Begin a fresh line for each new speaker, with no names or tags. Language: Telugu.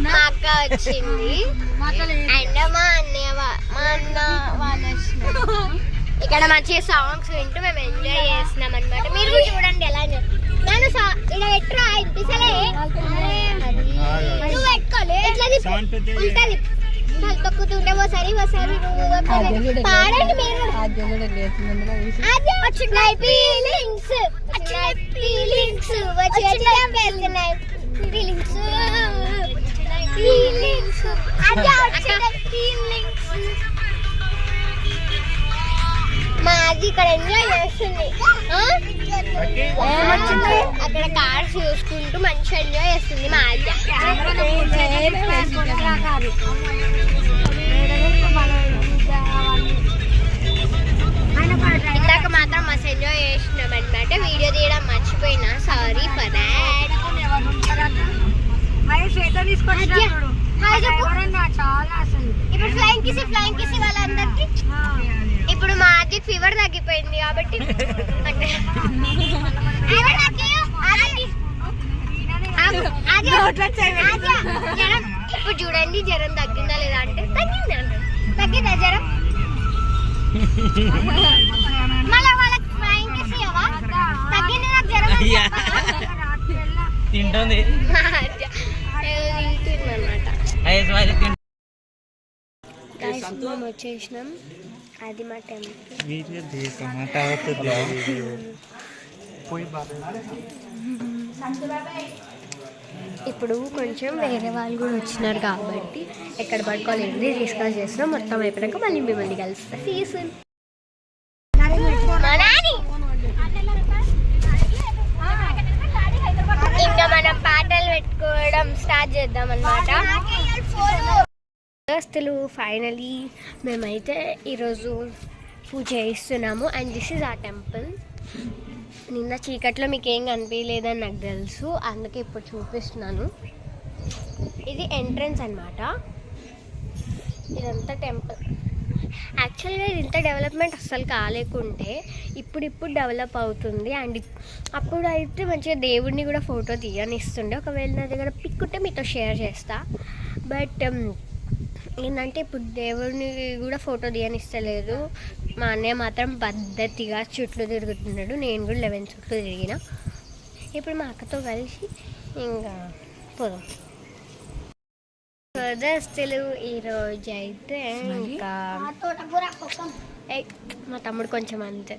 మా అక్క వచ్చింది అండ్ మా అన్న వాళ్ళు వచ్చినారు. ఇక్కడ మంచిగా సాంగ్స్ వింటూ మేము ఎంజాయ్ చేస్తున్నాం అనమాట. మీరు కూడా చూడండి ఎలా నేను ఇలా ఎట్రా అనిపిస్తలే నువ్వు పెట్టుకోలే ఉంటుంది తొక్కుతుంటే ఒకసారి పాడండి మీరు. ఫీలింగ్స్ ఫీలింగ్స్ ఫీలింగ్స్ ఫీలింగ్స్ మాది ఇక్కడ ఎంజాయ్ చేస్తుంది. అక్కడ కార్స్ చూసుకుంటూ మంచిగా ఎంజాయ్ చేస్తుంది మాది. ఇందాక మాత్రం మస్తు ఎంజాయ్ చేసినాం అనమాట. వీడియో తీయడం మర్చిపోయినా, సారీ ఫర్ దాట్. ఇప్పుడు ఫ్లైంగ్ కిసి వాళ్ళందరికి ఇప్పుడు మా అది ఫీవర్ తగ్గిపోయింది కాబట్టి ఇప్పుడు చూడండి జ్వరం తగ్గిందా లేదా అంటే తగ్గిందా జ్వరం. మళ్ళీ వాళ్ళకి ఫ్లైంగ్ కిసి తగ్గింది నాకు జ్వరం
తింటుంది
మేము వచ్చేసినాం. అది మా టెంపుల్. ఇప్పుడు కొంచెం వేరే వాళ్ళు కూడా వచ్చినారు కాబట్టి ఎక్కడ పడుకోలేదు డిస్కస్ చేస్తున్నాం. మొత్తం అయిపోయాక మళ్ళీ మిమ్మల్ని కలుస్తా. సీజన్ ఇంకా మనం పాటలు పెట్టుకోవడం స్టార్ట్ చేద్దాం అన్నమాట. దోస్తులు ఫైనలీ మేమైతే ఈరోజు పూజ చేస్తున్నాము. అండ్ దిస్ ఇస్ ఆ టెంపుల్. నిన్న చీకట్లో మీకు ఏం కనిపించలేదని నాకు తెలుసు, అందుకే ఇప్పుడు చూపిస్తున్నాను. ఇది ఎంట్రన్స్ అన్నమాట. ఇదంతా టెంపుల్. యాక్చువల్గా ఇది ఇంత డెవలప్మెంట్ అస్సలు కాలేకుంటే ఇప్పుడు డెవలప్ అవుతుంది. అండ్ అప్పుడు అయితే మంచిగా దేవుడిని కూడా ఫోటో తీయనిస్తుండే. ఒకవేళ నా దగ్గర పిక్ ఉంటే మీతో షేర్ చేస్తా. బట్ ఏంటంటే ఇప్పుడు దేవుడిని కూడా ఫోటో తీయనిస్తలేదు. మా అన్నయ్య మాత్రం పద్ధతిగా చుట్లు తిరుగుతున్నాడు. నేను కూడా 11 చుట్లు తిరిగిన. ఇప్పుడు మా అక్కతో కలిసి ఇంకా పోదాం. దోస్తులు ఈరోజు అయితే ఇంకా మా తమ్ముడు కొంచెం అంతే.